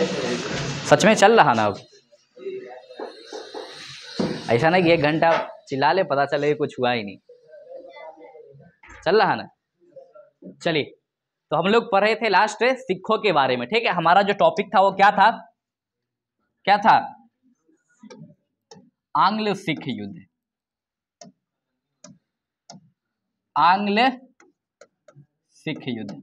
सच में चल रहा ना? अब ऐसा नहीं कि 1 घंटा चिल्ला ले पता चले कुछ हुआ ही नहीं, चल रहा ना? चलिए, तो हम लोग पढ़ रहे थे लास्ट सिखों के बारे में, ठीक है। हमारा जो टॉपिक था वो क्या था? क्या था? आंग्ल सिख युद्ध। आंग्ल सिख युद्ध।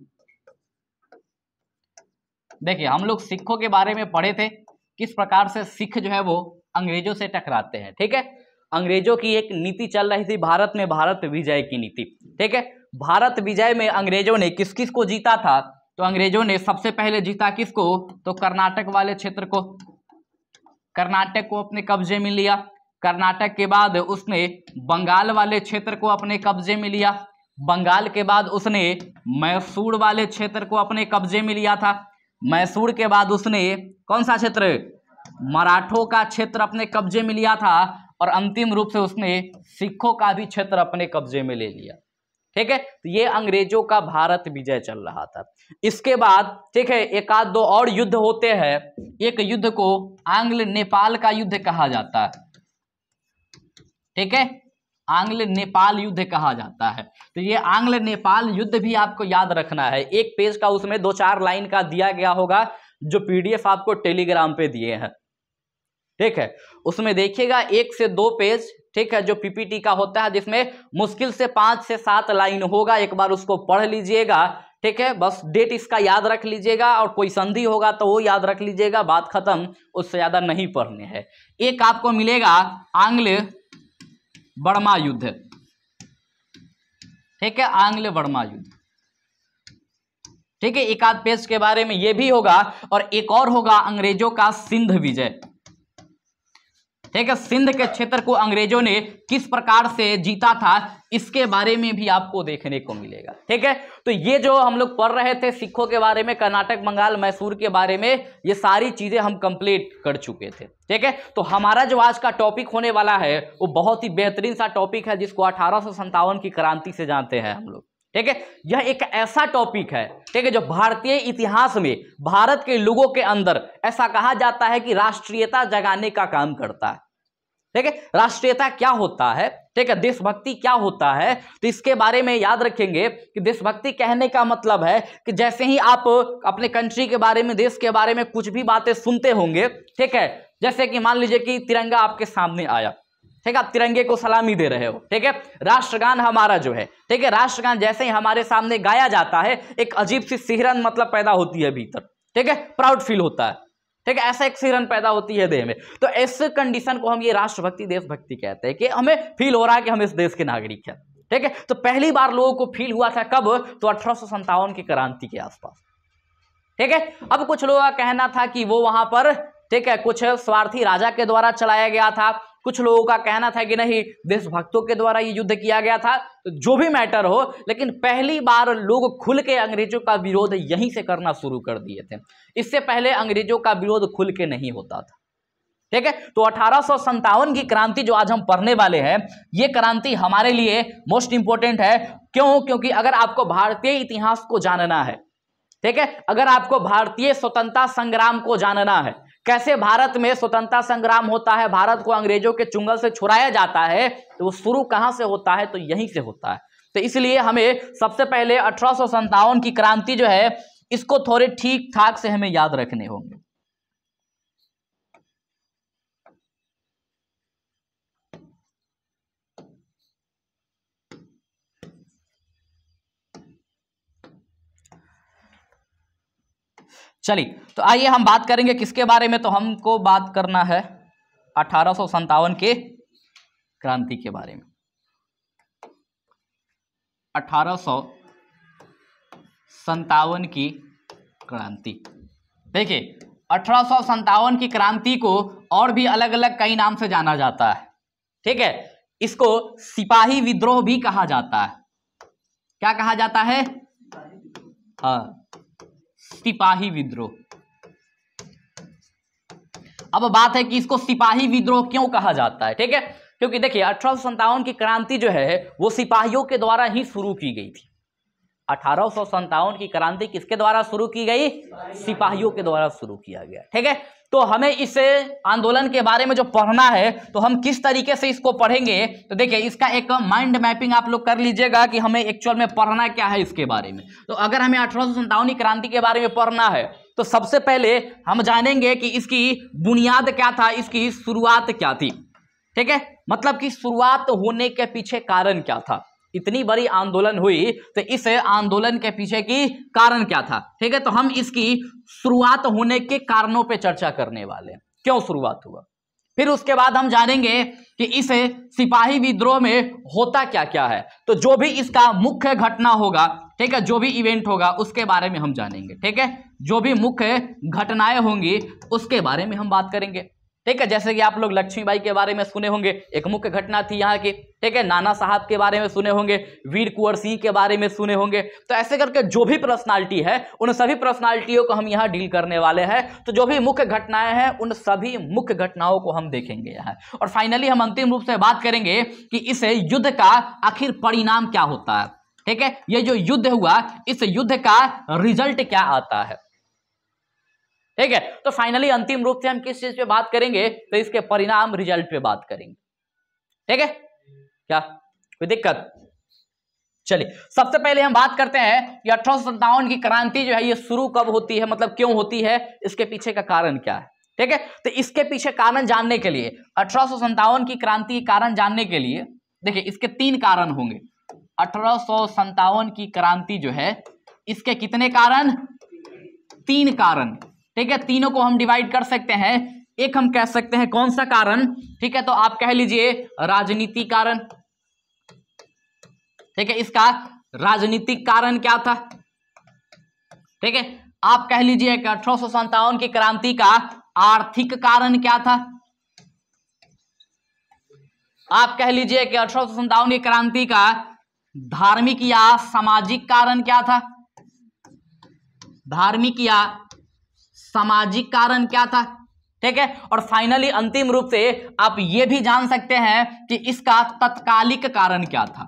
देखिए, हम लोग सिखों के बारे में पढ़े थे, किस प्रकार से सिख जो है वो अंग्रेजों से टकराते हैं, ठीक है। अंग्रेजों की एक नीति चल रही थी भारत में, भारत विजय की नीति, ठीक है। भारत विजय में अंग्रेजों ने किस किस को जीता था? तो अंग्रेजों ने सबसे पहले जीता किसको? तो कर्नाटक वाले क्षेत्र को, कर्नाटक को अपने कब्जे में लिया। कर्नाटक के बाद उसने बंगाल वाले क्षेत्र को अपने कब्जे में लिया। बंगाल के बाद उसने मैसूर वाले क्षेत्र को अपने कब्जे में लिया था। मैसूर के बाद उसने कौन सा क्षेत्र? मराठों का क्षेत्र अपने कब्जे में लिया था। और अंतिम रूप से उसने सिखों का भी क्षेत्र अपने कब्जे में ले लिया, ठीक है। तो ये अंग्रेजों का भारत विजय चल रहा था। इसके बाद, ठीक है, एक आध दो और युद्ध होते हैं। एक युद्ध को आंग्ल नेपाल का युद्ध कहा जाता है, ठीक है। आंग्ल नेपाल युद्ध कहा जाता है। तो ये आंग्ल नेपाल युद्ध भी आपको याद रखना है। 1 पेज का उसमें 2-4 लाइन का दिया गया होगा, जो PDF आपको टेलीग्राम पे दिए हैं, ठीक है। उसमें देखिएगा 1 से 2 पेज, ठीक है, जो PPT का होता है, जिसमें मुश्किल से 5 से 7 लाइन होगा। एक बार उसको पढ़ लीजिएगा, ठीक है। बस डेट इसका याद रख लीजिएगा, और कोई संधि होगा तो वो याद रख लीजिएगा, बात खत्म, उससे ज्यादा नहीं पढ़ने हैं। एक आपको मिलेगा आंग्ल बर्मा युद्ध, ठीक है, आंग्ल बर्मा युद्ध, ठीक है। एक आध पेज के बारे में ये भी होगा। और एक और होगा अंग्रेजों का सिंध विजय, ठीक है। सिंध के क्षेत्र को अंग्रेजों ने किस प्रकार से जीता था, इसके बारे में भी आपको देखने को मिलेगा, ठीक है। तो ये जो हम लोग पढ़ रहे थे सिखों के बारे में, कर्नाटक, बंगाल, मैसूर के बारे में, ये सारी चीजें हम कंप्लीट कर चुके थे, ठीक है। तो हमारा जो आज का टॉपिक होने वाला है वो बहुत ही बेहतरीन सा टॉपिक है, जिसको 1857 की क्रांति से जानते हैं हम लोग, ठीक है। यह एक ऐसा टॉपिक है, ठीक है, जो भारतीय इतिहास में भारत के लोगों के अंदर ऐसा कहा जाता है कि राष्ट्रीयता जगाने का काम करता है, ठीक है। राष्ट्रीयता क्या होता है, ठीक है, देशभक्ति क्या होता है, तो इसके बारे में याद रखेंगे कि देशभक्ति कहने का मतलब है कि जैसे ही आप अपने कंट्री के बारे में, देश के बारे में कुछ भी बातें सुनते होंगे, ठीक है, जैसे कि मान लीजिए कि तिरंगा आपके सामने आया, ठीक है, आप तिरंगे को सलामी दे रहे हो, ठीक है। राष्ट्रगान हमारा जो है, ठीक है, राष्ट्रगान जैसे ही हमारे सामने गाया जाता है, एक अजीब सी सिहरन मतलब पैदा होती है भीतर, ठीक है, प्राउड फील होता है, ठीक है, ऐसा एक सिहरन पैदा होती है देह में। तो इस कंडीशन को हम ये राष्ट्रभक्ति, देशभक्ति कहते हैं, कि हमें फील हो रहा है कि हम इस देश के नागरिक हैं, ठीक है। तो पहली बार लोगों को फील हुआ था कब? तो 1857 की क्रांति के आसपास, ठीक है। अब कुछ लोगों का कहना था कि वो वहां पर, ठीक है, कुछ स्वार्थी राजा के द्वारा चलाया गया था। कुछ लोगों का कहना था कि नहीं, देशभक्तों के द्वारा ये युद्ध किया गया था। तो जो भी मैटर हो, लेकिन पहली बार लोग खुल के अंग्रेजों का विरोध यहीं से करना शुरू कर दिए थे। इससे पहले अंग्रेजों का विरोध खुल के नहीं होता था, ठीक है। तो 1857 की क्रांति जो आज हम पढ़ने वाले हैं, ये क्रांति हमारे लिए मोस्ट इंपोर्टेंट है। क्यों? क्योंकि अगर आपको भारतीय इतिहास को जानना है, ठीक है, अगर आपको भारतीय स्वतंत्रता संग्राम को जानना है, कैसे भारत में स्वतंत्रता संग्राम होता है, भारत को अंग्रेजों के चुंगल से छुड़ाया जाता है, तो वो शुरू कहां से होता है? तो यहीं से होता है। तो इसलिए हमें सबसे पहले 1857 की क्रांति जो है, इसको थोड़े ठीक ठाक से हमें याद रखने होंगे। चलिए, तो आइए हम बात करेंगे किसके बारे में? तो हमको बात करना है 1857 के क्रांति के बारे में। 1857 की क्रांति, देखिए 1857 की क्रांति को और भी अलग अलग कई नाम से जाना जाता है, ठीक है। इसको सिपाही विद्रोह भी कहा जाता है। क्या कहा जाता है? हाँ, सिपाही विद्रोह। अब बात है कि इसको सिपाही विद्रोह क्यों कहा जाता है, ठीक है। क्योंकि देखिए 1857 की क्रांति जो है वो सिपाहियों के द्वारा ही शुरू की गई थी, 1857 की क्रांति किसके द्वारा शुरू की गई? सिपाहियों के द्वारा शुरू किया गया। ठीक है, तो हमें इस आंदोलन के बारे में जो पढ़ना है तो हम किस तरीके से इसको पढ़ेंगे, तो देखिए इसका एक माइंड मैपिंग आप लोग कर लीजिएगा कि हमें एक्चुअल में पढ़ना क्या है इसके बारे में। तो अगर हमें 1857 की क्रांति के बारे में पढ़ना है तो सबसे पहले हम जानेंगे कि इसकी बुनियाद क्या था, इसकी शुरुआत क्या थी। ठीक है, मतलब कि शुरुआत होने के पीछे कारण क्या था, इतनी बड़ी आंदोलन हुई तो इस आंदोलन के पीछे की कारण क्या था। ठीक है, तो हम इसकी शुरुआत होने के कारणों पे चर्चा करने वाले हैं, क्यों शुरुआत हुआ। फिर उसके बाद हम जानेंगे कि इस सिपाही विद्रोह में होता क्या क्या है, तो जो भी इसका मुख्य घटना होगा, ठीक है, जो भी इवेंट होगा उसके बारे में हम जानेंगे। ठीक है, जो भी मुख्य घटनाएं होंगी उसके बारे में हम बात करेंगे। ठीक है, जैसे कि आप लोग लक्ष्मीबाई के बारे में सुने होंगे, एक मुख्य घटना थी यहाँ की। ठीक है, नाना साहब के बारे में सुने होंगे, वीर कुंवर सिंह के बारे में सुने होंगे। तो ऐसे करके जो भी पर्सनालिटी है उन सभी पर्सनालिटियों को हम यहाँ डील करने वाले हैं। तो जो भी मुख्य घटनाएं हैं उन सभी मुख्य घटनाओं को हम देखेंगे यहाँ, और फाइनली हम अंतिम रूप से बात करेंगे कि इस युद्ध का आखिर परिणाम क्या होता है। ठीक है, ये जो युद्ध हुआ इस युद्ध का रिजल्ट क्या आता है। ठीक है, तो फाइनली अंतिम रूप से हम किस चीज पे बात करेंगे, तो इसके परिणाम रिजल्ट पे बात करेंगे। ठीक है, क्या कोई दिक्कत? चलिए सबसे पहले हम बात करते हैं कि 1857 की क्रांति जो है ये शुरू कब होती है, मतलब क्यों होती है, इसके पीछे का कारण क्या है। ठीक है, तो इसके पीछे कारण जानने के लिए, 1857 की क्रांति कारण जानने के लिए देखिए इसके 3 कारण होंगे। 1857 की क्रांति जो है इसके कितने कारण? 3 कारण। ठीक है, तीनों को हम डिवाइड कर सकते हैं। एक हम कह सकते हैं कौन सा कारण, ठीक है, तो आप कह लीजिए राजनीतिक कारण। ठीक है, इसका राजनीतिक कारण क्या था। ठीक है, आप कह लीजिए कि 1857 की क्रांति का आर्थिक कारण क्या था। आप कह लीजिए कि 1857 की क्रांति का धार्मिक या सामाजिक कारण क्या था। धार्मिक या सामाजिक कारण क्या था। ठीक है, और फाइनली अंतिम रूप से आप यह भी जान सकते हैं कि इसका तत्कालिक कारण क्या था।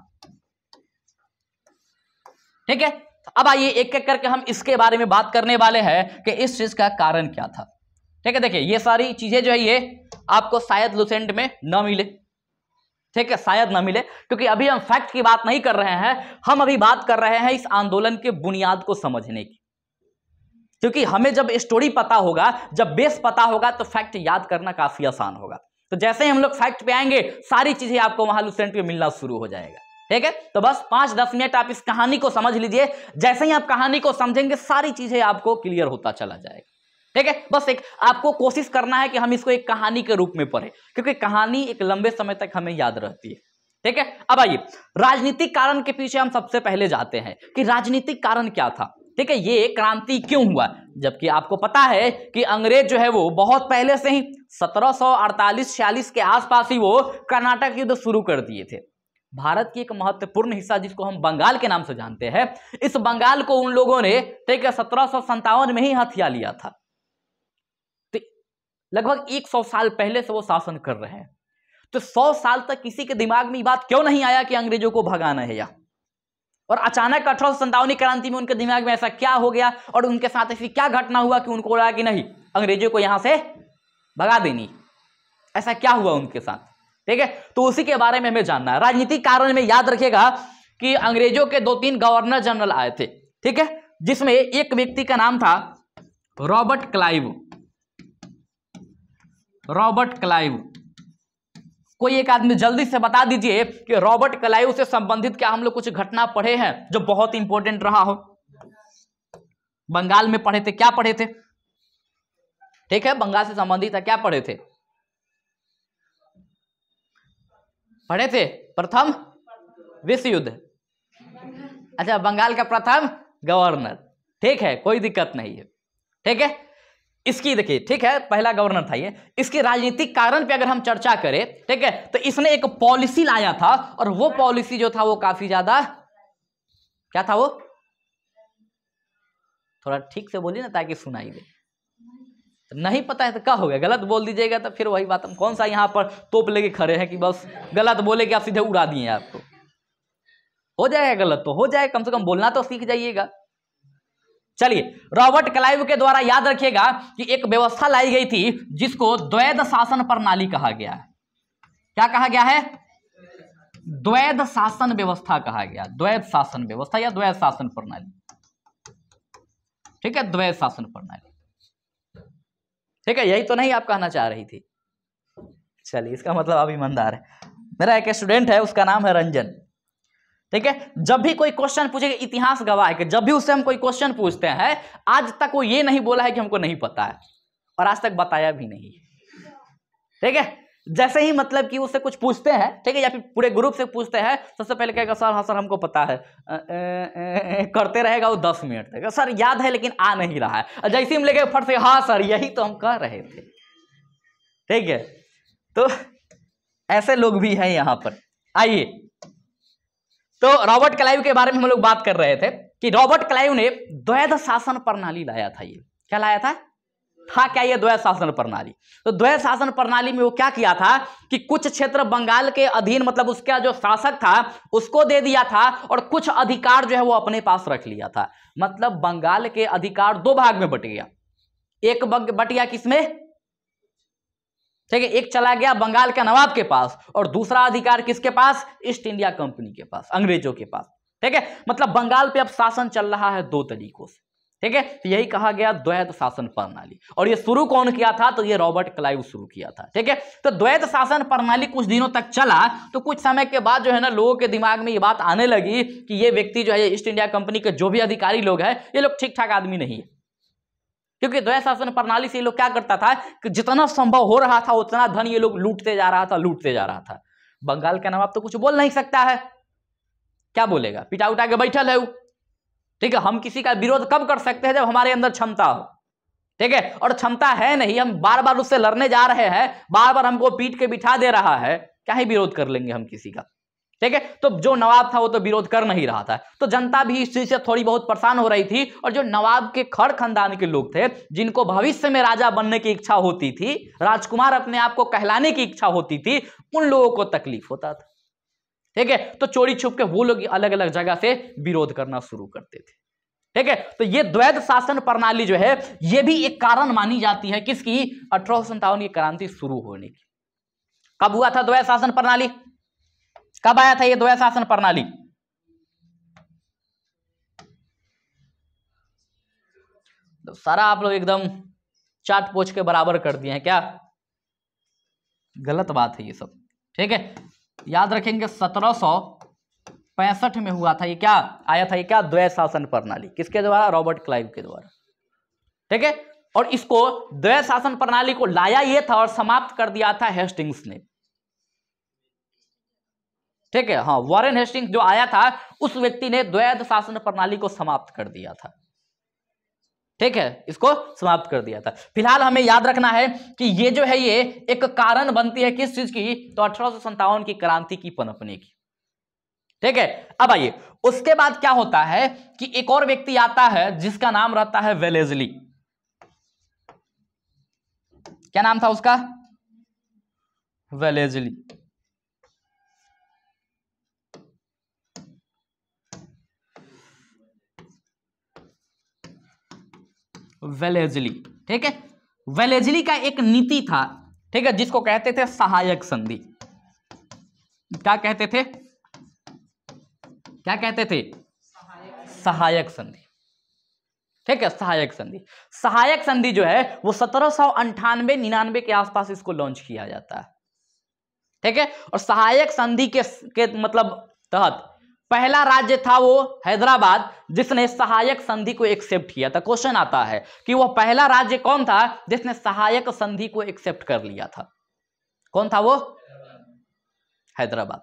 ठीक है, अब आइए एक एक करके हम इसके बारे में बात करने वाले हैं कि इस चीज का कारण क्या था। ठीक है, देखिए ये सारी चीजें जो है ये आपको शायद लुसेंट में न मिले। ठीक है, शायद न मिले, क्योंकि अभी हम फैक्ट की बात नहीं कर रहे हैं, हम अभी बात कर रहे हैं इस आंदोलन के बुनियाद को समझने की। क्योंकि हमें जब स्टोरी पता होगा, जब बेस पता होगा, तो फैक्ट याद करना काफी आसान होगा। तो जैसे ही हम लोग फैक्ट पे आएंगे सारी चीजें आपको वहां लुसेंट पे मिलना शुरू हो जाएगा। ठीक है, तो बस 5-10 मिनट आप इस कहानी को समझ लीजिए। जैसे ही आप कहानी को समझेंगे सारी चीजें आपको क्लियर होता चला जाएगा। ठीक है, बस एक आपको कोशिश करना है कि हम इसको एक कहानी के रूप में पढ़ें, क्योंकि कहानी एक लंबे समय तक हमें याद रहती है। ठीक है, अब आइए राजनीतिक कारण के पीछे हम सबसे पहले जाते हैं कि राजनीतिक कारण क्या था। ठीक है, ये क्रांति क्यों हुआ, जबकि आपको पता है कि अंग्रेज जो है वो बहुत पहले से ही 1748-46 के आसपास ही वो कर्नाटक युद्ध शुरू कर दिए थे। भारत की एक महत्वपूर्ण हिस्सा जिसको हम बंगाल के नाम से जानते हैं, इस बंगाल को उन लोगों ने ठीक है 1757 में ही हथिया लिया था। तो लगभग 100 साल पहले से वो शासन कर रहे हैं। तो 100 साल तक किसी के दिमाग में ये बात क्यों नहीं आया कि अंग्रेजों को भगाना है, और अचानक 1857 क्रांति में उनके दिमाग में ऐसा क्या हो गया और उनके साथ ऐसी क्या घटना हुआ कि उनको लगा कि नहीं अंग्रेजों को यहां से भगा देनी। ऐसा क्या हुआ उनके साथ। ठीक है, तो उसी के बारे में हमें जानना है। राजनीतिक कारण में याद रखिएगा कि अंग्रेजों के 2-3 गवर्नर जनरल आए थे। ठीक है, जिसमें एक व्यक्ति का नाम था रॉबर्ट क्लाइव। रॉबर्ट क्लाइव, कोई एक आदमी जल्दी से बता दीजिए कि रॉबर्ट क्लाइव से संबंधित क्या हम लोग कुछ घटना पढ़े हैं जो बहुत इंपॉर्टेंट रहा हो। बंगाल में पढ़े थे, क्या पढ़े थे। ठीक है, बंगाल से संबंधित है, क्या पढ़े थे। पढ़े थे प्रथम विश्व युद्ध। अच्छा, बंगाल का प्रथम गवर्नर। ठीक है, कोई दिक्कत नहीं है। ठीक है, इसकी देखिए ठीक है पहला गवर्नर था ये। इसके राजनीतिक कारण पे अगर हम चर्चा करें, ठीक है, तो इसने एक पॉलिसी लाया था, और वो पॉलिसी जो था वो काफी ज्यादा क्या था, वो थोड़ा ठीक से बोलिए ना ताकि सुनाई दे। नहीं पता है तो क्या हो गया, गलत बोल दीजिएगा तो फिर वही बात, हम कौन सा यहाँ पर तोप लेके खड़े हैं कि बस गलत बोले कि आप सीधे उड़ा दिए आपको। हो जाएगा गलत तो हो जाए, कम से कम बोलना तो सीख जाइएगा। चलिए, रॉबर्ट क्लाइव के द्वारा याद रखिएगा कि एक व्यवस्था लाई गई थी जिसको द्वैध शासन प्रणाली कहा गया है। क्या कहा गया है? द्वैध शासन व्यवस्था कहा गया, द्वैध शासन व्यवस्था या द्वैध शासन प्रणाली। ठीक है, द्वैध शासन प्रणाली। ठीक है, यही तो नहीं आप कहना चाह रही थी? चलिए, इसका मतलब आप ईमानदार है। मेरा एक स्टूडेंट है, उसका नाम है रंजन। ठीक है, जब भी कोई क्वेश्चन पूछेगा, इतिहास गवाह है कि जब भी उससे हम कोई क्वेश्चन पूछते हैं, आज तक वो ये नहीं बोला है कि हमको नहीं पता है, और आज तक बताया भी नहीं। ठीक है, जैसे ही मतलब कि उससे कुछ पूछते हैं, ठीक है, या फिर पूरे ग्रुप से पूछते हैं, सबसे पहले कहेगा सर हाँ सर हमको पता है, करते रहेगा वो 10 मिनट तक, सर याद है लेकिन आ नहीं रहा है। जैसे हम लेके फट से हाँ सर यही तो हम कह रहे थे। ठीक है, तो ऐसे लोग भी हैं यहां पर। आइए, तो रॉबर्ट क्लाइव के बारे में हम लोग बात कर रहे थे कि रॉबर्ट क्लाइव ने द्वैध शासन प्रणाली लाया था। ये क्या लाया था? क्या ये द्वैध शासन प्रणाली? तो द्वैध शासन प्रणाली में वो क्या किया था कि कुछ क्षेत्र बंगाल के अधीन, मतलब उसका जो शासक था उसको दे दिया था, और कुछ अधिकार जो है वो अपने पास रख लिया था। मतलब बंगाल के अधिकार 2 भाग में बट गया। एक बट गया किसमें? ठीक है, एक चला गया बंगाल के नवाब के पास, और दूसरा अधिकार किसके पास? ईस्ट इंडिया कंपनी के पास, अंग्रेजों के पास। ठीक है, मतलब बंगाल पे अब शासन चल रहा है 2 तरीकों से। ठीक है, तो यही कहा गया द्वैध शासन प्रणाली। और ये शुरू कौन किया था? तो ये रॉबर्ट क्लाइव शुरू किया था। ठीक है, तो द्वैध शासन प्रणाली कुछ दिनों तक चला, तो कुछ समय के बाद जो है ना लोगों के दिमाग में ये बात आने लगी कि ये व्यक्ति जो है ईस्ट इंडिया कंपनी के जो भी अधिकारी लोग हैं, ये लोग ठीक ठाक आदमी नहीं है। क्योंकि द्वैध शासन प्रणाली से ये लोग क्या करता था कि जितना संभव हो रहा था उतना धन ये लोग लूटते जा रहा था। बंगाल का नवाब तो कुछ बोल नहीं सकता है, क्या बोलेगा? पिटा उठा के बैठल है वो। ठीक है, हम किसी का विरोध कब कर सकते हैं? जब हमारे अंदर क्षमता हो। ठीक है, और क्षमता है नहीं, हम बार बार उससे लड़ने जा रहे हैं, बार बार हमको पीट के बिठा दे रहा है, क्या ही विरोध कर लेंगे हम किसी का? ठीक है, तो जो नवाब था वो तो विरोध कर नहीं रहा था, तो जनता भी इस चीज से थोड़ी बहुत परेशान हो रही थी। और जो नवाब के खड़ खानदान के लोग थे, जिनको भविष्य में राजा बनने की इच्छा होती थी, राजकुमार अपने आप को कहलाने की इच्छा होती थी, उन लोगों को तकलीफ होता था। ठीक है, तो चोरी छुप के वो लोग अलग अलग जगह से विरोध करना शुरू करते थे। ठीक है, तो ये द्वैध शासन प्रणाली जो है ये भी एक कारण मानी जाती है किसकी? 1857 की क्रांति शुरू होने की। कब हुआ था द्वैध शासन प्रणाली? कब आया था ये द्वैध शासन प्रणाली? तो सारा आप लोग एकदम चाट पोच के बराबर कर दिए हैं क्या? गलत बात है ये सब। ठीक है, याद रखेंगे 1765 में हुआ था ये। क्या आया था ये? क्या? द्वैध शासन प्रणाली। किसके द्वारा? रॉबर्ट क्लाइव के द्वारा। ठीक है, और इसको द्वैध शासन प्रणाली को लाया ये था और समाप्त कर दिया था हेस्टिंग्स ने। ठीक है, हाँ, वॉरेन हेस्टिंग्स जो आया था उस व्यक्ति ने द्वैध शासन प्रणाली को समाप्त कर दिया था। ठीक है, इसको समाप्त कर दिया था। फिलहाल हमें याद रखना है कि ये जो है ये एक कारण बनती है किस चीज की? तो 1857 की क्रांति की पनपने की। ठीक है, अब आइए, उसके बाद क्या होता है कि एक और व्यक्ति आता है जिसका नाम रहता है वेलेस्ली। क्या नाम था उसका? वेलेस्ली। वेलेस्ली। ठीक है, वेलेस्ली का एक नीति था, ठीक है, जिसको कहते थे सहायक संधि। क्या कहते थे? क्या कहते थे? सहायक संधि। ठीक है, सहायक संधि। सहायक संधि जो है वो 1798-99 के आसपास इसको लॉन्च किया जाता है। ठीक है, और सहायक संधि के मतलब तहत पहला राज्य था वो हैदराबाद जिसने सहायक संधि को एक्सेप्ट किया था। क्वेश्चन आता है कि वो पहला राज्य कौन था जिसने सहायक संधि को एक्सेप्ट कर लिया था? कौन था वो? हैदराबाद।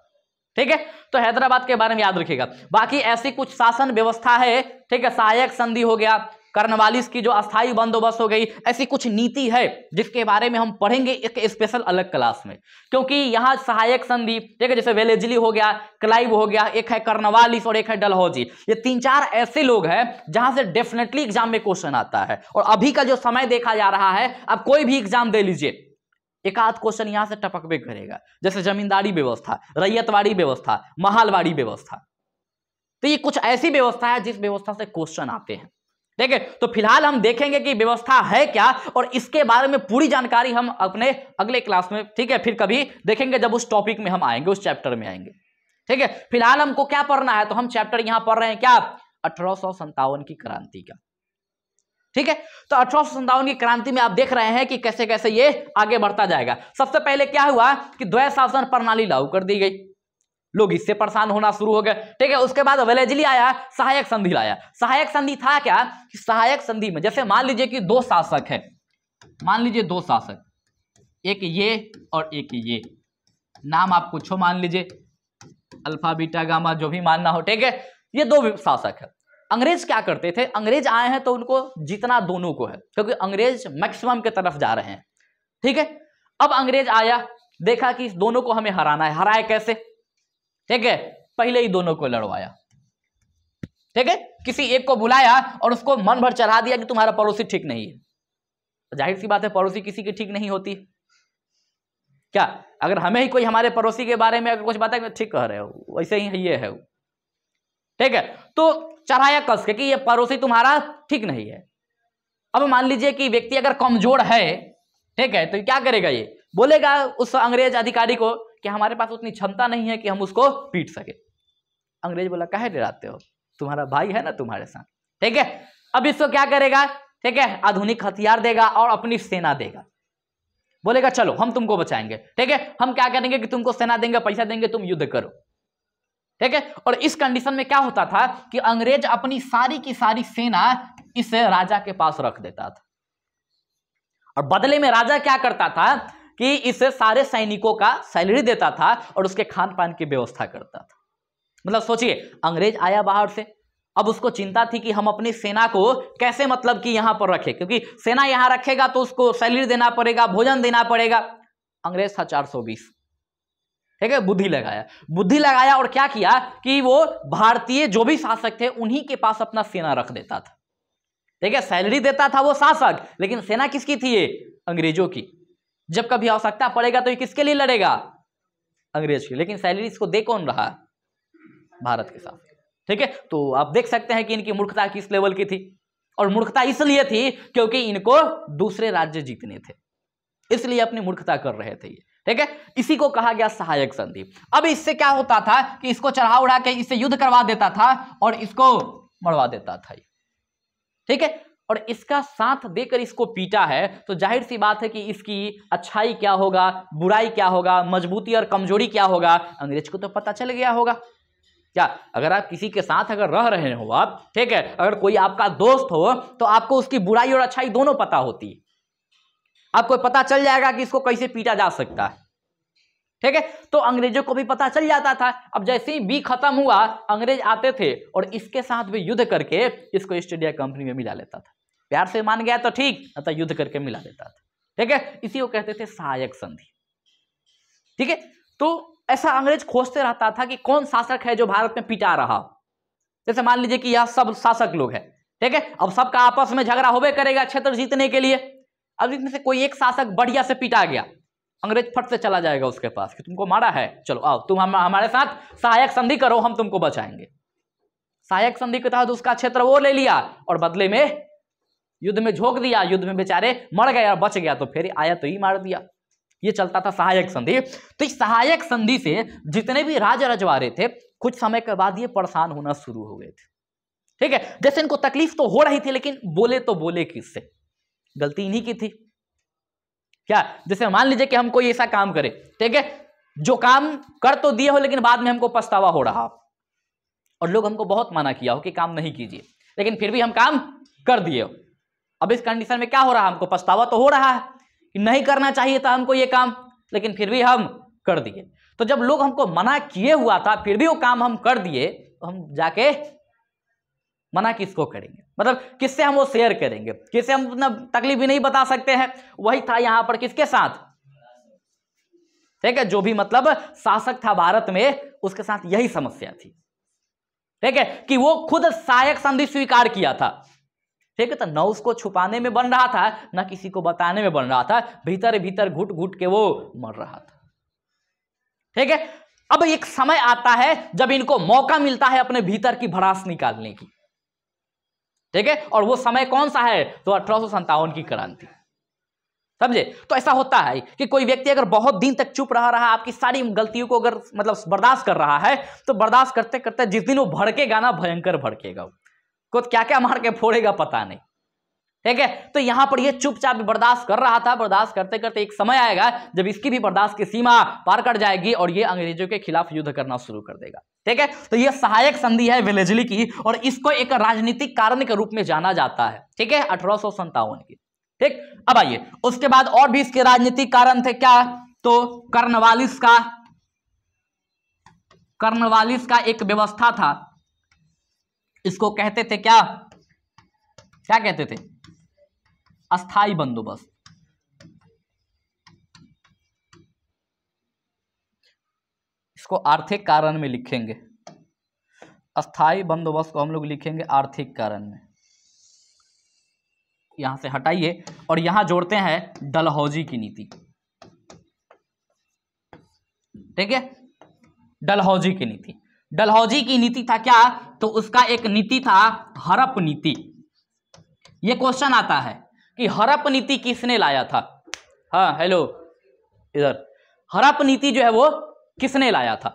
ठीक है, तो हैदराबाद के बारे में याद रखिएगा। बाकी ऐसी कुछ शासन व्यवस्था है, ठीक है, सहायक संधि हो गया, कर्नवालिस की जो अस्थाई बंदोबस्त हो गई, ऐसी कुछ नीति है जिसके बारे में हम पढ़ेंगे एक स्पेशल अलग क्लास में। क्योंकि यहाँ सहायक संधि, ठीक है, जैसे वेलेस्ली हो गया, क्लाइव हो गया, एक है कर्नवालिस और एक है डलहौजी, ये 3-4 ऐसे लोग हैं जहां से डेफिनेटली एग्जाम में क्वेश्चन आता है। और अभी का जो समय देखा जा रहा है, अब कोई भी एग्जाम दे लीजिए, एक आध क्वेश्चन यहां से टपकबे करेगा। जैसे जमींदारी व्यवस्था, रैयतवाड़ी व्यवस्था, महालवाड़ी व्यवस्था। तो ये कुछ ऐसी व्यवस्था है जिस व्यवस्था से क्वेश्चन आते हैं। ठीक है, तो फिलहाल हम देखेंगे कि व्यवस्था है क्या, और इसके बारे में पूरी जानकारी हम अपने अगले क्लास में, ठीक है, फिर कभी देखेंगे जब उस टॉपिक में हम आएंगे, उस चैप्टर में आएंगे। ठीक है, फिलहाल हमको क्या पढ़ना है, तो हम चैप्टर यहां पढ़ रहे हैं क्या, 1857 की क्रांति का। ठीक है, तो 1857 की क्रांति में आप देख रहे हैं कि कैसे कैसे ये आगे बढ़ता जाएगा। सबसे पहले क्या हुआ कि द्वैध शासन प्रणाली लागू कर दी गई, लोग इससे परेशान होना शुरू हो गए। ठीक है, उसके बाद वेलेजली आया, सहायक संधि लाया। सहायक संधि था क्या कि सहायक संधि में जैसे मान लीजिए कि दो शासक है, मान लीजिए दो शासक, एक ये और एक ये, नाम आप कुछ मान लीजिए, अल्फा बीटा गामा जो भी मानना हो। ठीक है, ये दो शासक है। अंग्रेज क्या करते थे, अंग्रेज आए हैं तो उनको जीतना दोनों को है, क्योंकि अंग्रेज मैक्सिमम के तरफ जा रहे हैं। ठीक है, अब अंग्रेज आया, देखा कि इस दोनों को हमें हराना है, हराए कैसे, ठीक है, पहले ही दोनों को लड़वाया। ठीक है, किसी एक को बुलाया और उसको मन भर चढ़ा दिया कि तुम्हारा पड़ोसी ठीक नहीं है। तो जाहिर सी बात है पड़ोसी किसी की ठीक नहीं होती क्या, अगर हमें ही कोई हमारे पड़ोसी के बारे में अगर कुछ बात है, ठीक कह रहे हो, वैसे ही ये है। ठीक है, तो चढ़ाया कस के कि ये पड़ोसी तुम्हारा ठीक नहीं है। अब मान लीजिए कि व्यक्ति अगर कमजोर है, ठीक है, तो क्या करेगा, ये बोलेगा उस अंग्रेज अधिकारी को कि हमारे पास उतनी क्षमता नहीं है कि हम उसको पीट सके। अंग्रेज बोला काहे डराते हो, तुम्हारा भाई है ना तुम्हारे साथ। ठीक है, अब इसको क्या करेगा, ठीक है, आधुनिक हथियार देगा और अपनी सेना देगा, बोलेगा चलो हम तुमको बचाएंगे। ठीक है, हम क्या करेंगे कि तुमको सेना देंगे, पैसा देंगे, तुम युद्ध करो। ठीक है, और इस कंडीशन में क्या होता था कि अंग्रेज अपनी सारी की सारी सेना इस राजा के पास रख देता था, और बदले में राजा क्या करता था कि इसे सारे सैनिकों का सैलरी देता था और उसके खान पान की व्यवस्था करता था। मतलब सोचिए, अंग्रेज आया बाहर से, अब उसको चिंता थी कि हम अपनी सेना को कैसे मतलब कि यहां पर रखें, क्योंकि सेना यहां रखेगा तो उसको सैलरी देना पड़ेगा, भोजन देना पड़ेगा। अंग्रेज था 420। ठीक है, बुद्धि लगाया और क्या किया कि वो भारतीय जो भी शासक थे उन्हीं के पास अपना सेना रख देता था। ठीक है, सैलरी देता था वो शासक, लेकिन सेना किसकी थी, ये अंग्रेजों की। जब कभी आवश्यकता पड़ेगा तो ये किसके लिए लड़ेगा, अंग्रेज की, लेकिन सैलरी इसको दे कौन रहा, भारत के साथ। ठीक है, तो आप देख सकते हैं कि इनकी मूर्खता किस लेवल की थी, और मूर्खता इसलिए थी क्योंकि इनको दूसरे राज्य जीतने थे, इसलिए अपनी मूर्खता कर रहे थे ये। ठीक है, इसी को कहा गया सहायक संधि। अब इससे क्या होता था कि इसको चढ़ा उड़ा के इससे युद्ध करवा देता था और इसको मरवा देता था। ठीक है, और इसका साथ देकर इसको पीटा है, तो जाहिर सी बात है कि इसकी अच्छाई क्या होगा, बुराई क्या होगा, मजबूती और कमजोरी क्या होगा, अंग्रेज को तो पता चल गया होगा। क्या, अगर आप किसी के साथ अगर रह रहे हो आप, ठीक है, अगर कोई आपका दोस्त हो तो आपको उसकी बुराई और अच्छाई दोनों पता होती है, आपको पता चल जाएगा कि इसको कैसे पीटा जा सकता है। ठीक है, तो अंग्रेजों को भी पता चल जाता था। अब जैसे ही बी खत्म हुआ, अंग्रेज आते थे और इसके साथ भी युद्ध करके इसको ईस्ट इंडिया कंपनी में मिला लेता था। प्यार से मान गया तो ठीक, अतः युद्ध करके मिला लेता था। ठीक है, इसी को कहते थे सहायक संधि। ठीक है, तो ऐसा अंग्रेज खोजते रहता था कि कौन शासक है जो भारत में पिटा रहा। जैसे मान लीजिए कि यह सब शासक लोग हैं, ठीक है, अब सबका आपस में झगड़ा होबे करेगा क्षेत्र जीतने के लिए। अब इसमें से कोई एक शासक बढ़िया से पिटा गया, अंग्रेज फट से चला जाएगा उसके पास कि तुमको मारा है, चलो आओ तुम हमारे साथ सहायक संधि करो, हम तुमको बचाएंगे। सहायक संधि के तहत उसका क्षेत्र वो ले लिया और बदले में युद्ध में झोंक दिया, युद्ध में बेचारे मर गए और बच गया, तो फिर आया तो ही मार दिया। ये चलता था सहायक संधि। तो इस सहायक संधि से जितने भी राजा रजवाड़े थे कुछ समय के बाद ये परेशान होना शुरू हो गए थे। ठीक है, जैसे इनको तकलीफ तो हो रही थी, लेकिन बोले तो बोले किससे, गलती इन्हीं की थी। क्या, जैसे मान लीजिए कि हम कोई ऐसा काम करें, ठीक है, जो काम कर तो दिए हो लेकिन बाद में हमको पछतावा हो रहा हो, और लोग हमको बहुत मना किया हो कि काम नहीं कीजिए, लेकिन फिर भी हम काम कर दिए हो। अब इस कंडीशन में क्या हो रहा है, हमको पछतावा तो हो रहा है कि नहीं करना चाहिए था हमको ये काम, लेकिन फिर भी हम कर दिए। तो जब लोग हमको मना किए हुआ था फिर भी वो काम हम कर दिए, तो हम जाके मना किसको करेंगे, मतलब किससे हम वो शेयर करेंगे, किससे हम अपना तकलीफ भी नहीं बता सकते हैं। वही था यहां पर किसके साथ, ठीक है, जो भी मतलब शासक था भारत में उसके साथ यही समस्या थी। ठीक है, कि वो खुद सहायक संधि स्वीकार किया था। ठीक है, तो न उसको छुपाने में बन रहा था न किसी को बताने में बन रहा था, भीतर भीतर घुट घुट के वो मर रहा था। ठीक है, अब एक समय आता है जब इनको मौका मिलता है अपने भीतर की भड़ास निकालने की, ठीक है, और वो समय कौन सा है? तो 1857 की क्रांति, समझे। तो ऐसा होता है कि कोई व्यक्ति अगर बहुत दिन तक चुप रहा, आपकी सारी गलतियों को अगर मतलब बर्दाश्त कर रहा है, तो बर्दाश्त करते करते जिस दिन वो भड़केगा ना, भयंकर भड़केगा, को क्या क्या मार के फोड़ेगा पता नहीं, ठीक है। तो यहां पर ये चुपचाप बर्दाश्त कर रहा था, बर्दाश्त करते करते एक समय आएगा जब इसकी भी बर्दाश्त की सीमा पार कर जाएगी और ये अंग्रेजों के खिलाफ युद्ध करना शुरू कर देगा, ठीक है। तो ये सहायक संधि है वेलेस्ली की, और इसको एक राजनीतिक कारण के रूप में जाना जाता है, ठीक है, 1857 की, ठीक। अब आइए, उसके बाद और भी इसके राजनीतिक कारण थे क्या? तो कर्नवालिस का एक व्यवस्था था, इसको कहते थे क्या कहते थे? अस्थाई बंदोबस्त। इसको आर्थिक कारण में लिखेंगे, अस्थाई बंदोबस्त को हम लोग लिखेंगे आर्थिक कारण में। यहां से हटाइए और यहां जोड़ते हैं डलहौजी की नीति, ठीक है। डलहौजी की नीति, डलहौजी की नीति था क्या? तो उसका एक नीति था हड़प नीति। यह क्वेश्चन आता है कि हड़प नीति किसने लाया था? हाँ हेलो, इधर हड़प नीति जो है वो किसने लाया था?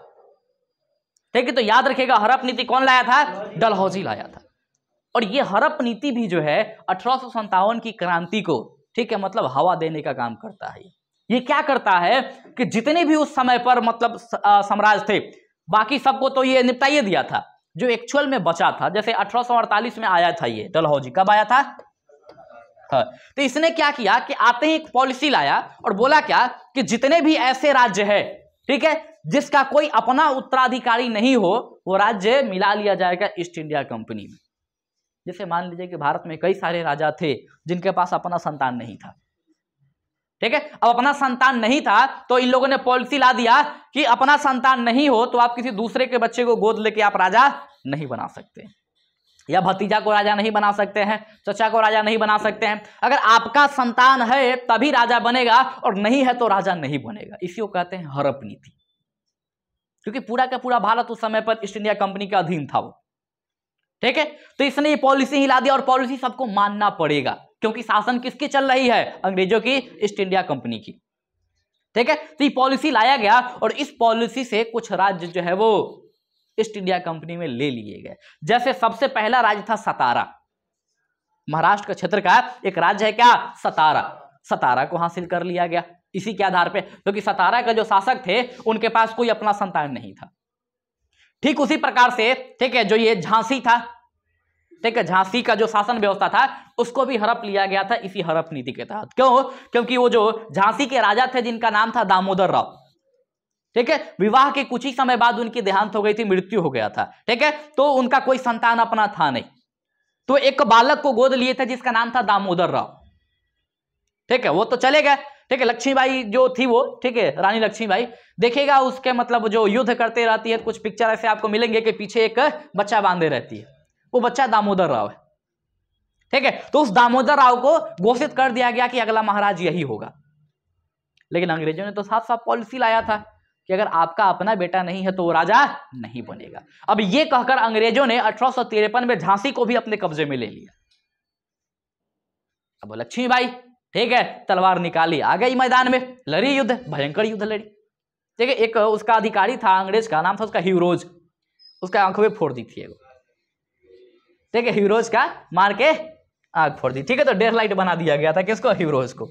ठीक है, तो याद रखिएगा हड़प नीति कौन लाया था? डलहौजी लाया था। और ये हड़प नीति भी जो है 1857 की क्रांति को, ठीक है, मतलब हवा देने का काम करता है। ये क्या करता है कि जितने भी उस समय पर मतलब साम्राज्य थे, बाकी सबको तो ये निपटाइए दिया था, जो एक्चुअल में बचा था, जैसे 1848 में आया था ये डलहौजी। कब आया था? हाँ, तो इसने क्या किया कि आते ही एक पॉलिसी लाया और बोला क्या कि जितने भी ऐसे राज्य है, ठीक है, जिसका कोई अपना उत्तराधिकारी नहीं हो, वो राज्य मिला लिया जाएगा ईस्ट इंडिया कंपनी में। जैसे मान लीजिए कि भारत में कई सारे राजा थे जिनके पास अपना संतान नहीं था, ठीक है। अब अपना संतान नहीं था तो इन लोगों ने पॉलिसी ला दिया कि अपना संतान नहीं हो तो आप किसी दूसरे के बच्चे को गोद लेके आप राजा नहीं बना सकते, या भतीजा को राजा नहीं बना सकते हैं, चचा को राजा नहीं बना सकते हैं। अगर आपका संतान है तभी राजा बनेगा और नहीं है तो राजा नहीं बनेगा। इसी को कहते हैं हड़प नीति, क्योंकि पूरा का पूरा भारत उस समय पर ईस्ट इंडिया कंपनी का अधीन था वो, ठीक है। तो इसने ये पॉलिसी हिला दी और पॉलिसी सबको मानना पड़ेगा, क्योंकि शासन किसकी चल रही है? अंग्रेजों की, ईस्ट इंडिया कंपनी की, ठीक है। तो ये पॉलिसी लाया गया और इस पॉलिसी से कुछ राज्य जो है वो ईस्ट इंडिया कंपनी में ले लिए गए। जैसे सबसे पहला राज्य था सतारा, महाराष्ट्र का क्षेत्र का एक राज्य है क्या? सतारा। सतारा को हासिल कर लिया गया इसी के आधार पे, क्योंकि सतारा का जो शासक थे उनके पास कोई अपना संतान नहीं था। ठीक उसी प्रकार से, ठीक है, जो ये झांसी था, ठीक है, झांसी का जो शासन व्यवस्था था उसको भी हड़प लिया गया था इसी हड़प नीति के तहत। क्यों? क्योंकि वो जो झांसी के राजा थे जिनका नाम था दामोदर राव, ठीक है, विवाह के कुछ ही समय बाद उनकी देहांत हो गई थी, मृत्यु हो गया था, ठीक है। तो उनका कोई संतान अपना था नहीं, तो एक बालक को गोद लिए थे जिसका नाम था दामोदर राव, ठीक है। वो तो चले गए, ठीक है। लक्ष्मीबाई जो थी वो, ठीक है, रानी लक्ष्मीबाई, देखिएगा उसके मतलब जो युद्ध करते रहती है, कुछ पिक्चर ऐसे आपको मिलेंगे कि पीछे एक बच्चा बांधे रहती है, वो बच्चा दामोदर राव है, ठीक है। तो उस दामोदर राव को घोषित कर दिया गया कि अगला महाराज यही होगा। लेकिन अंग्रेजों ने तो साफ साफ पॉलिसी लाया था कि अगर आपका अपना बेटा नहीं है तो वो राजा नहीं बनेगा। अब ये कहकर अंग्रेजों ने 1853 में झांसी को भी अपने कब्जे में ले लिया। अब लक्ष्मीबाई, ठीक है, तलवार निकाली, आ गई मैदान में, लड़ी युद्ध, भयंकर युद्ध लड़ी, ठीक है। एक उसका अधिकारी था अंग्रेज का, नाम था उसका ह्यूरोज, उसका आंखों में फोड़ दी थी, ठीक है, ह्यूरोज का मार के आंख फोड़ दी, ठीक है। तो डेढ़ लाइट बना दिया गया था किसको? ह्यूरोज को।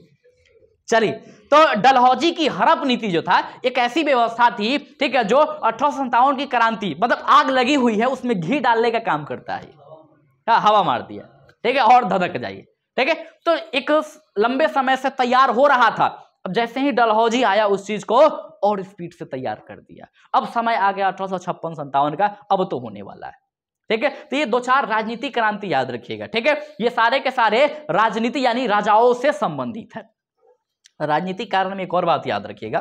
चलिए, तो डलहौजी की हड़प नीति जो था एक ऐसी व्यवस्था थी, ठीक है, जो 1857 की क्रांति, मतलब आग लगी हुई है उसमें घी डालने का काम करता है। हाँ, हवा मार दिया, ठीक है, और धधक जाइए, ठीक है। तो एक लंबे समय से तैयार हो रहा था, अब जैसे ही डलहौजी आया उस चीज को और स्पीड से तैयार कर दिया। अब समय आ गया 1856-57 का, अब तो होने वाला है, ठीक है। तो ये दो चार राजनीतिक क्रांति याद रखिएगा, ठीक है। ये सारे के सारे राजनीति यानी राजाओं से संबंधित है। राजनीतिक कारण में एक और बात याद रखिएगा,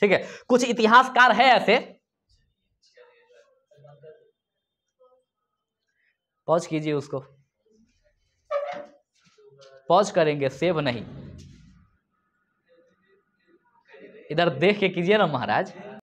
ठीक है, कुछ इतिहासकार है ऐसे, पॉज कीजिए उसको, पॉज करेंगे, सेव नहीं, इधर देख के कीजिए ना महाराज।